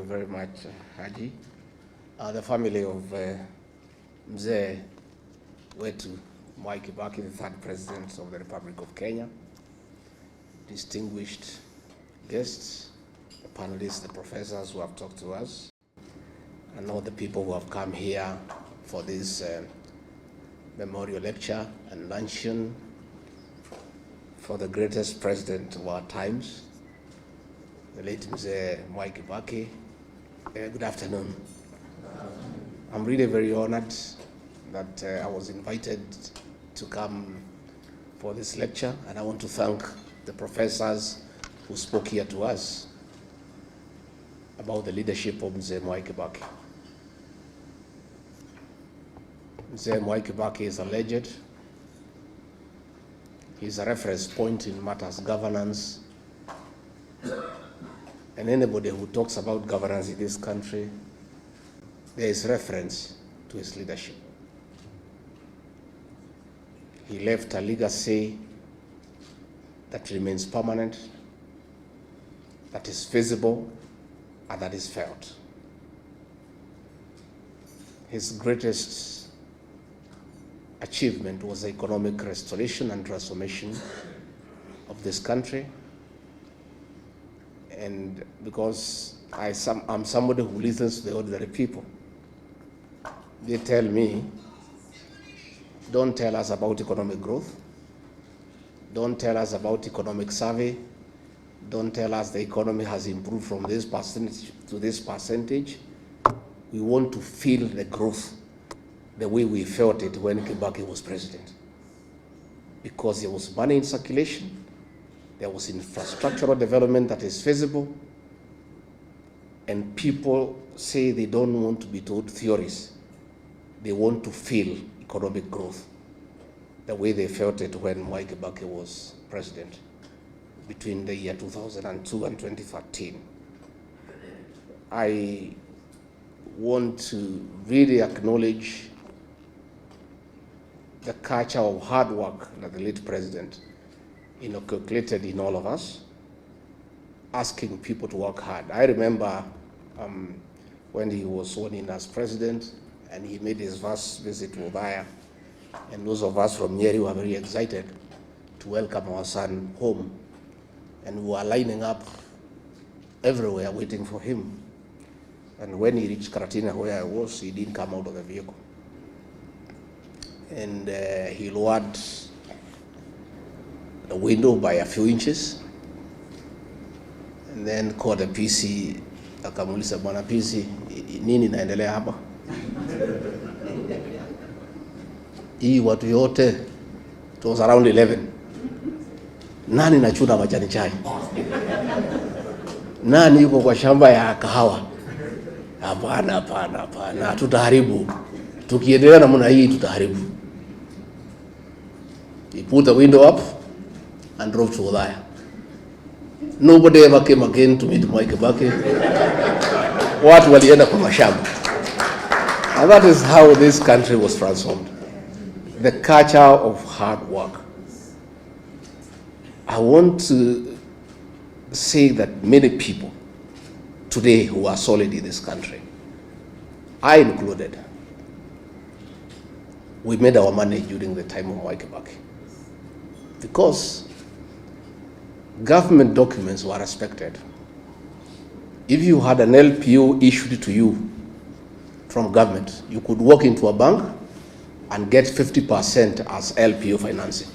very much, Haji. The family of Mzee wetu Mwai Kibaki, the third president of the Republic of Kenya, distinguished guests, the panelists, the professors who have talked to us, and all the people who have come here for this memorial lecture and luncheon for the greatest president of our times, the late Mzee Mwai Kibaki. Good afternoon. I'm really very honored that I was invited to come for this lecture, and I want to thank the professors who spoke here to us about the leadership of Mzee Mwai Kibaki. Mzee Mwai Kibaki is a legend. He's a reference point in matters governance. And anybody who talks about governance in this country, there is reference to his leadership. He left a legacy that remains permanent, that is visible, and that is felt. His greatest achievement was the economic restoration and transformation of this country. And because I'm somebody who listens to the ordinary people, they tell me, don't tell us about economic growth, don't tell us about economic survey, don't tell us the economy has improved from this percentage to this percentage. We want to feel the growth the way we felt it when Kibaki was president. Because there was money in circulation, there was infrastructural development that is feasible, and people say they don't want to be told theories. They want to feel economic growth the way they felt it when Mwai Kibaki was president between the year 2002 and 2013. I want to really acknowledge the culture of hard work that the late president inculcated in all of us, asking people to work hard. I remember when he was sworn in as president and he made his first visit to Othaya, and those of us from Nyeri were very excited to welcome our son home, and we were lining up everywhere waiting for him. And when he reached Karatina, where I was, he didn't come out of the vehicle. And he lowered the window by a few inches, and then called the PC, akamuuliza, bwana PC, nini naendelea hapa? Hii watu yote, it was around 11. Nani nachuna majani chai? Nani yuko kwa shamba ya kahawa? Hapana, hapana, hapana, tutaharibu. Tukiendelea namna hii tutaharibu. He put the window up and drove to Othaya. Nobody ever came again to meet Mwai Kibaki. Watu walienda kwa mashamba. And that is how this country was transformed. The culture of hard work. I want to say that many people today who are solid in this country, I included, we made our money during the time of Mwai Kibaki. Because government documents were respected. If you had an LPO issued to you from government, you could walk into a bank and get 50% as LPO financing.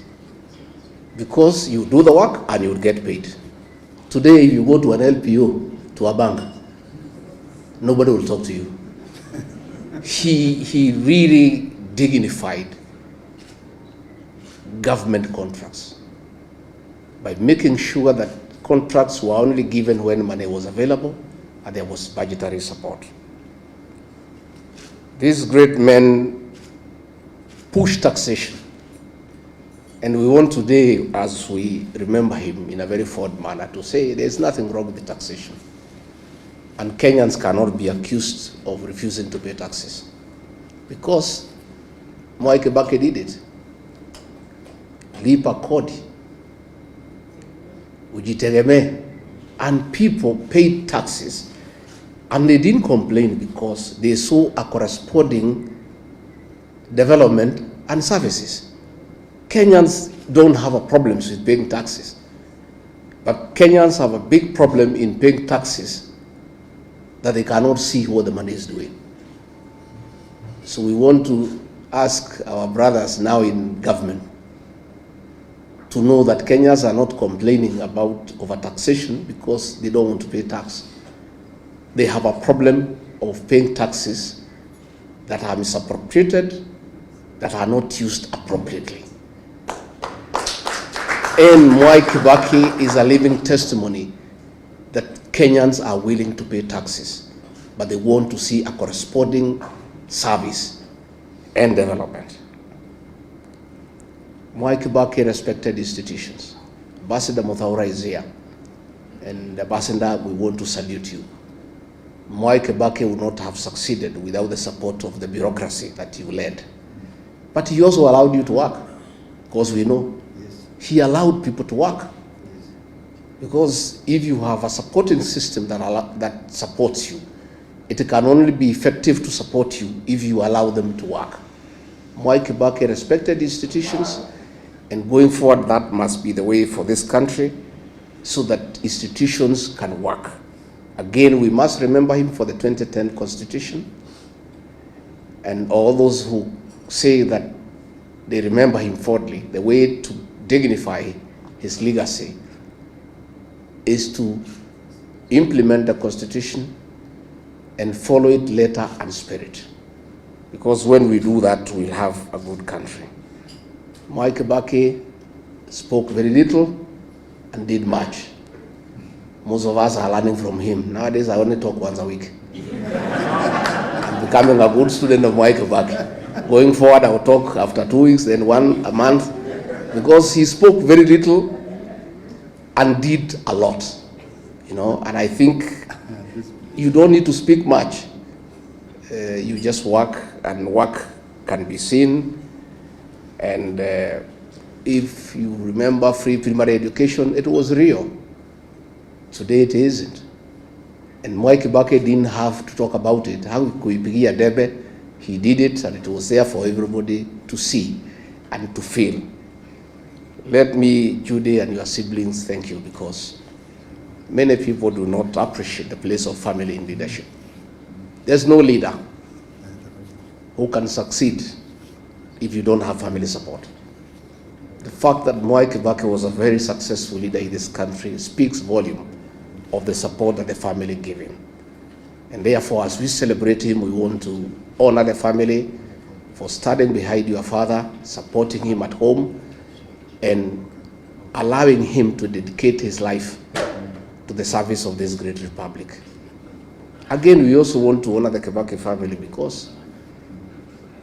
Because you do the work and you would get paid. Today, if you go to an LPO, to a bank, nobody will talk to you. He really dignified government contracts by making sure that contracts were only given when money was available and there was budgetary support. These great men pushed taxation, and we want today, as we remember him in a very fond manner, to say there's nothing wrong with the taxation, and Kenyans cannot be accused of refusing to pay taxes, because Mwai Kibaki did it. Lipa kodi, ujitegemee, and people paid taxes And they didn't complain because they saw a corresponding development and services. Kenyans don't have a problem with paying taxes, but Kenyans have a big problem in paying taxes that they cannot see what the money is doing. So we want to ask our brothers now in government to know that Kenyans are not complaining about overtaxation because they don't want to pay tax. They have a problem of paying taxes that are misappropriated, that are not used appropriately. And Mwai Kibaki is a living testimony that Kenyans are willing to pay taxes, but they want to see a corresponding service and development. Mwai Kibaki respected institutions. Ambassador Muthaura is here, and Ambassador, we want to salute you. Mwai Kibaki would not have succeeded without the support of the bureaucracy that you led. But he also allowed you to work, because we know he allowed people to work. Because if you have a supporting system that supports you, it can only be effective to support you if you allow them to work. Mwai Kibaki respected institutions, and going forward, that must be the way for this country so that institutions can work. Again, we must remember him for the 2010 Constitution, and all those who say that they remember him fondly, the way to dignify his legacy is to implement the Constitution and follow it letter and spirit. Because when we do that, we'll have a good country. Mwai Kibaki spoke very little and did much. Most of us are learning from him. Nowadays, I only talk once a week. I'm becoming a good student of Mwai Kibaki. Going forward, I'll talk after 2 weeks, then one a month, because he spoke very little and did a lot, you know. And I think you don't need to speak much. You just work, and work can be seen. And if you remember free primary education, it was real. Today it isn't. And Mwai Kibaki didn't have to talk about it. How kuipigia debe, he did it, and it was there for everybody to see and to feel. Let me, Judy and your siblings, thank you, because many people do not appreciate the place of family in leadership. There's no leader who can succeed if you don't have family support. The fact that Mwai Kibaki was a very successful leader in this country speaks volume of the support that the family gave him. And therefore, as we celebrate him, we want to honor the family for standing behind your father, supporting him at home, and allowing him to dedicate his life to the service of this great republic. Again, we also want to honor the Kibaki family because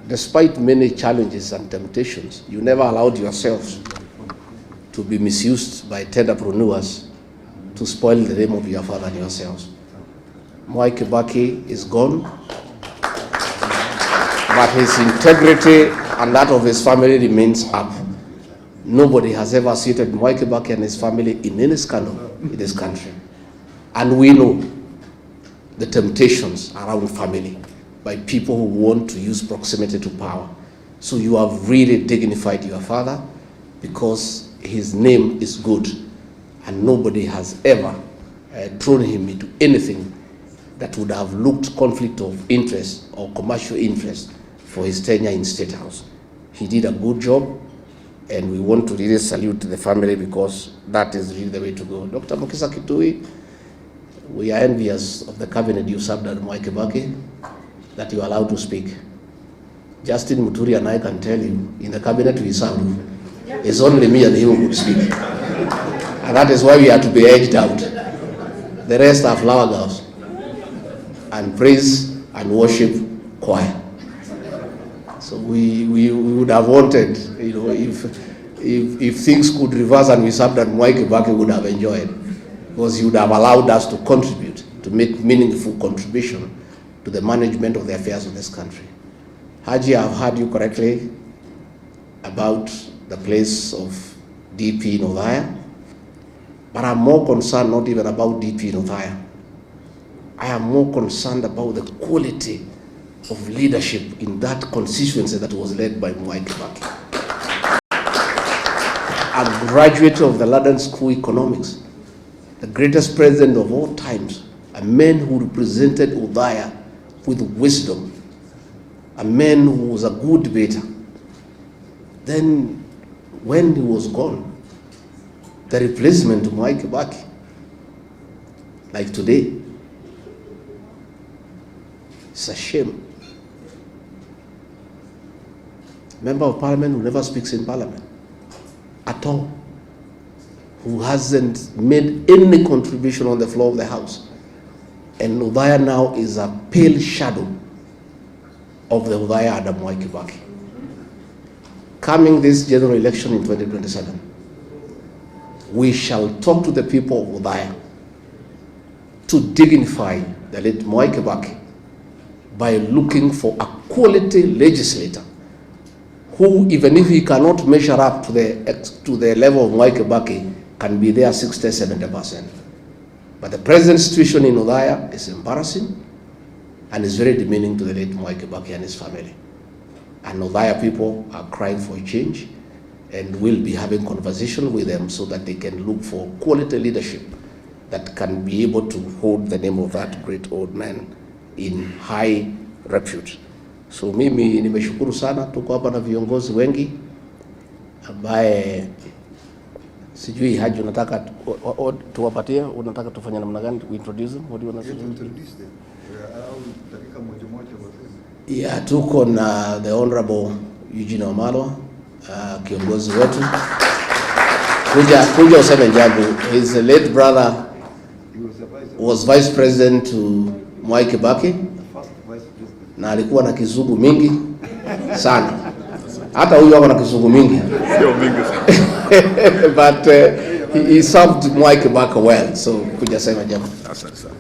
despite many challenges and temptations, you never allowed yourselves to be misused by entrepreneurs to spoil the name of your father and yourselves. Mwai Kibaki is gone, but his integrity and that of his family remains up. Nobody has ever seated Mwai Kibaki and his family in any scandal in this country. And we know the temptations around family by people who want to use proximity to power. So you have really dignified your father because his name is good, and nobody has ever thrown him into anything that would have looked conflict of interest or commercial interest for his tenure in State House. He did a good job, and we want to really salute the family because that is really the way to go. Dr. Mukisa Kitui, we are envious of the cabinet you served at Mwai Kibaki, that you are allowed to speak. Justin Muturi and I can tell you, in the cabinet we served, it's only me and him who could speak. And that is why we had to be edged out. The rest are flower girls and praise and worship choir. So we would have wanted, you know, if things could reverse and we served at Mwai Kibaki, we would have enjoyed, because he would have allowed us to contribute, to make meaningful contribution to the management of the affairs of this country. Haji, I've heard you correctly about the place of DP in Othaya, but I'm more concerned not even about DP in Othaya. I am more concerned about the quality of leadership in that constituency that was led by Mwai Kibaki. A graduate of the London School of Economics, the greatest president of all times, a man who represented Udaya with wisdom, a man who was a good debater. Then when he was gone, the replacement of Mwai Kibaki, like today, it's a shame. Member of Parliament who never speaks in Parliament at all, who hasn't made any contribution on the floor of the House. And Udaya now is a pale shadow of the Udaya Adam Mwai Kibaki. Coming this general election in 2027, we shall talk to the people of Udaya to dignify the late Mwai Kibaki by looking for a quality legislator who, even if he cannot measure up to the level of Mwai Kibaki, can be there 60-70%. But the present situation in Udaya is embarrassing and is very demeaning to the late Mwai Kibaki and his family. And Udaya people are crying for a change, and we'll be having conversation with them so that they can look for quality leadership that can be able to hold the name of that great old man in high repute. So mimi nimeshukuru sana, tuko hapa na viongozi wengi ambaye sijui Haji unataka tuwapatie, unataka tufanye namna gani, introduce them? What do you want to introduce them? Dakika moja moja. Yeah, tuko na the Honorable Eugene Wamalwa, kiongozi wetu. Kuja useme jambo. His late brother was vice president to Mwai Kibaki, na alikuwa na kizungu mingi sana. Hata huyu hapa na kizungu mingi. Sio mingi sana. But he served Mwai Kibaki well. So kuja sema jambo. Asante sana.